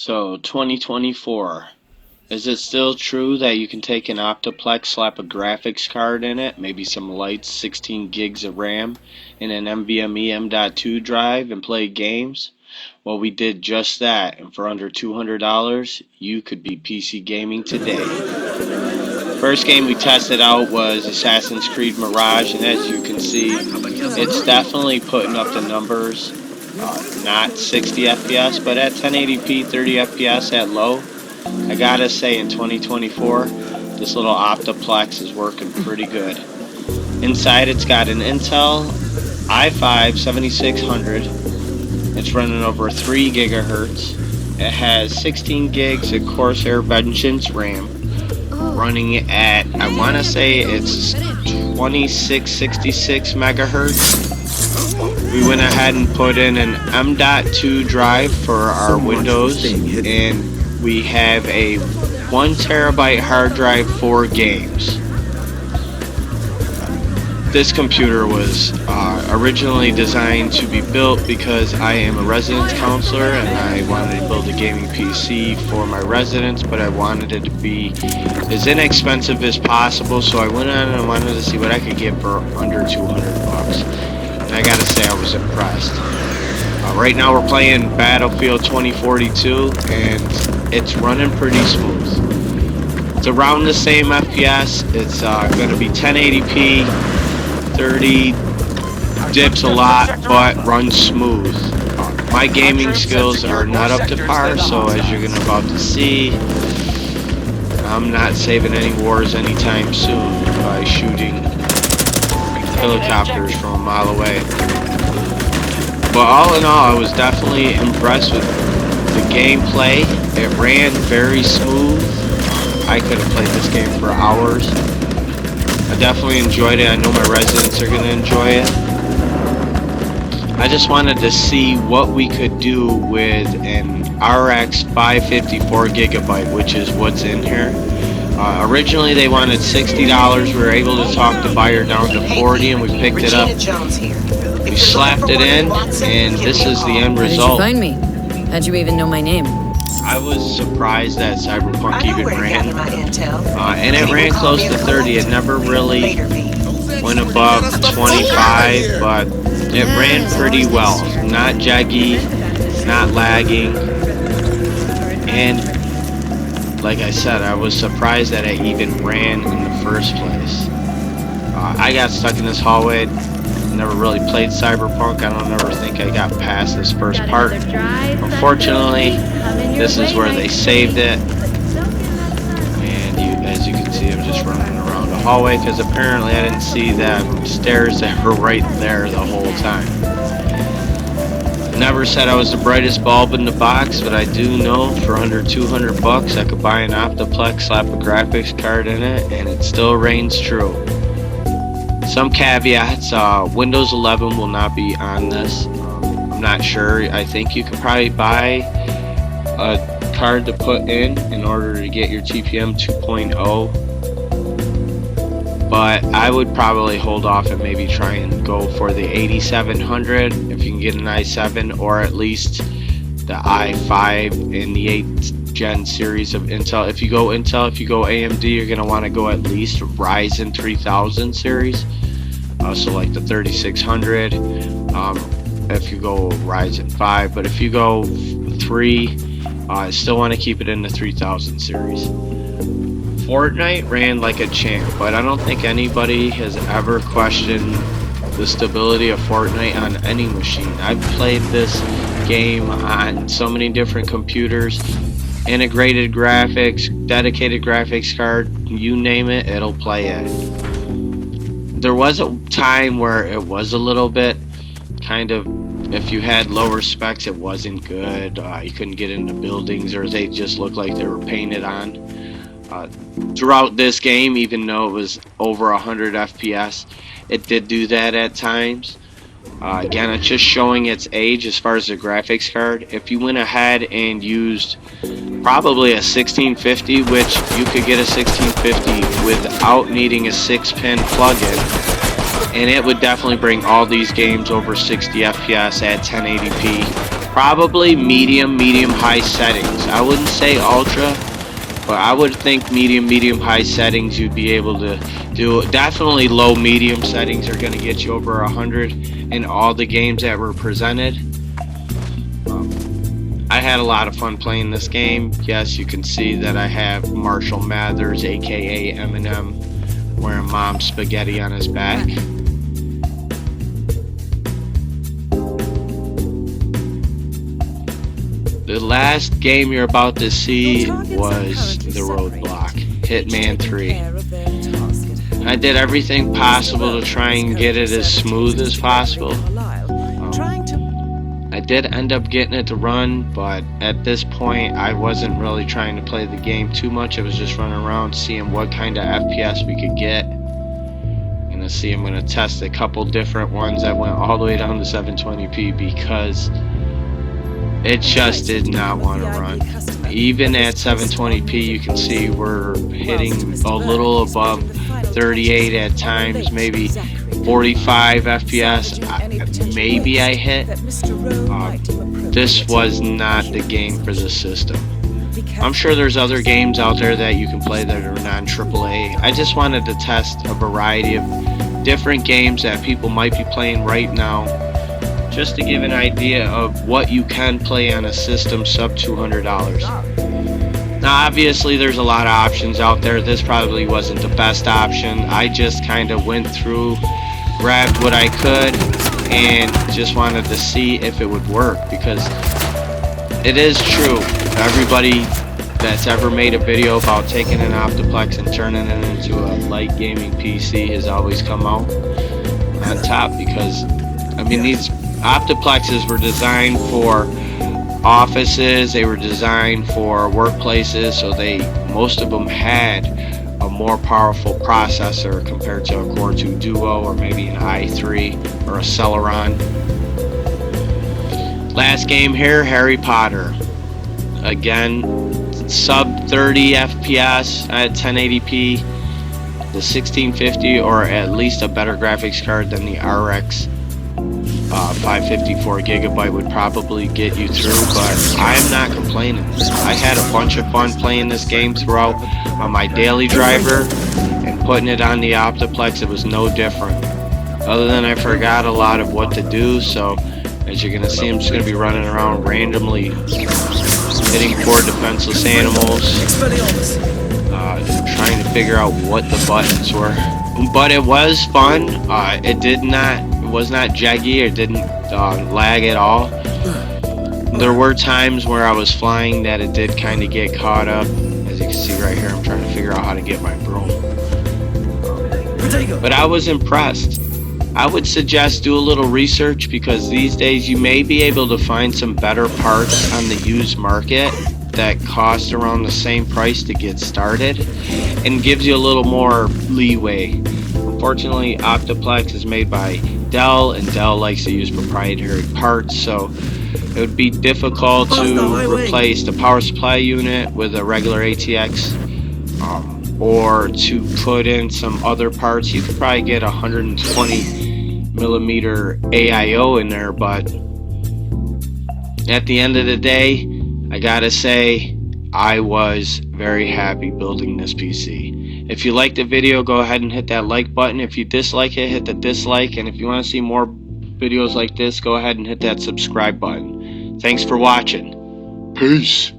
So 2024, is it still true that you can take an Optiplex, slap a graphics card in it, maybe some lights, 16 gigs of RAM, and an NVMe M.2 drive and play games? Well, we did just that, and for under $200, you could be PC gaming today. First game we tested out was Assassin's Creed Mirage, and as you can see, it's definitely putting up the numbers. Not 60 FPS, but at 1080p, 30 FPS at low. I gotta say, in 2024, this little Optiplex is working pretty good. Inside, it's got an Intel i5 7600. It's running over 3 gigahertz. It has 16 gigs of Corsair Vengeance RAM, running at, I want to say it's 2666 megahertz. We went ahead and put in an M.2 drive for our Windows, and we have a 1 terabyte hard drive for games. This computer was originally designed to be built because I am a residence counselor and I wanted to build a gaming PC for my residents, but I wanted it to be as inexpensive as possible, so I went on and I wanted to see what I could get for under 200 bucks. And I gotta say, I was impressed. Right now we're playing Battlefield 2042 and it's running pretty smooth. It's around the same FPS. It's gonna be 1080p, 30, dips a lot, but runs smooth. My gaming skills are not up to par, so as you're about to see, I'm not saving any wars anytime soon by shooting helicopters from a mile away. But all in all, I was definitely impressed with the gameplay. It ran very smooth. I could have played this game for hours. I definitely enjoyed it. I know my residents are going to enjoy it. I just wanted to see what we could do with an RX 554 gigabyte, which is what's in here. Originally they wanted $60. We were able to talk the buyer down to $40, and we picked it up. We slapped it in, and this is the end result. How did you find me? How'd you even know my name? I was surprised that Cyberpunk even ran, and it ran close to 30. It never really went above 25, but it ran pretty well. Not jaggy, not lagging, and like I said, I was surprised that it even ran in the first place. I got stuck in this hallway. Never really played Cyberpunk. I don't ever think I got past this first part. Unfortunately, this is where they saved it. And as you can see, I'm just running around the hallway because apparently I didn't see them stairs that were right there the whole time. Never said I was the brightest bulb in the box, but I do know for under 200 bucks I could buy an Optiplex, slap a graphics card in it, and it still reigns true. Some caveats, Windows 11 will not be on this. I'm not sure. I think you could probably buy a card to put in order to get your TPM 2.0. But I would probably hold off and maybe try and go for the 8700 if you can get an i7, or at least the i5 in the 8th gen series of Intel. If you go Intel, if you go AMD, you're going to want to go at least Ryzen 3000 series. So like the 3600, if you go Ryzen 5, but if you go 3, I still want to keep it in the 3000 series. Fortnite ran like a champ, but I don't think anybody has ever questioned the stability of Fortnite on any machine. I've played this game on so many different computers, integrated graphics, dedicated graphics card, you name it, it'll play it. There was a time where it was a little bit kind of, if you had lower specs, it wasn't good. You couldn't get into buildings, or they just looked like they were painted on. Throughout this game, even though it was over 100 FPS, it did do that at times. Again, it's just showing its age as far as the graphics card. If you went ahead and used probably a 1650, which you could get a 1650 without needing a 6-pin plug-in, and it would definitely bring all these games over 60 FPS at 1080p. Probably medium high settings. I wouldn't say ultra, but I would think medium high settings you'd be able to do. Definitely low medium settings are going to get you over 100 in all the games that were presented. I had a lot of fun playing this game. Yes, you can see that I have Marshall Mathers, aka Eminem, wearing mom's spaghetti on his back. The last game you're about to see was The Roadblock, Hitman 3. I did everything possible to try and get it as smooth as possible. I did end up getting it to run, but at this point I wasn't really trying to play the game too much. I was just running around seeing what kind of FPS we could get. And let's see, I'm going to test a couple different ones that went all the way down to 720p because it just did not want to run. Even at 720p you can see we're hitting a little above 38 at times, maybe 45 FPS. Maybe I hit. This was not the game for this system. I'm sure there's other games out there that you can play that are non-AAA. I just wanted to test a variety of different games that people might be playing right now, just to give an idea of what you can play on a system sub $200. Now obviously there's a lot of options out there. This probably wasn't the best option. I just kind of went through, grabbed what I could, and just wanted to see if it would work, because it is true. Everybody that's ever made a video about taking an Optiplex and turning it into a light gaming PC has always come out on top, because I mean, these Optiplexes were designed for offices, they were designed for workplaces, so most of them had a more powerful processor compared to a Core 2 Duo or maybe an i3 or a Celeron. Last game here, Harry Potter. Again, sub 30 FPS at 1080p. The 1650 or at least a better graphics card than the RX 554 gigabyte would probably get you through, but I'm not complaining. I had a bunch of fun playing this game throughout on my daily driver, and putting it on the Optiplex, it was no different. Other than I forgot a lot of what to do, so as you're going to see, I'm just going to be running around randomly hitting poor defenseless animals, trying to figure out what the buttons were. But it was fun. It was not jaggy, it didn't lag at all. There were times where I was flying that it did kind of get caught up. As you can see right here, I'm trying to figure out how to get my broom. But I was impressed. I would suggest do a little research, because these days you may be able to find some better parts on the used market that cost around the same price to get started and gives you a little more leeway. Unfortunately, Optiplex is made by Dell, and Dell likes to use proprietary parts, so it would be difficult to replace the power supply unit with a regular ATX, or to put in some other parts. You could probably get 120 millimeter AIO in there, but at the end of the day, I gotta say, I was very happy building this PC. If you liked the video, go ahead and hit that like button. If you dislike it, hit the dislike. And if you want to see more videos like this, go ahead and hit that subscribe button. Thanks for watching. Peace.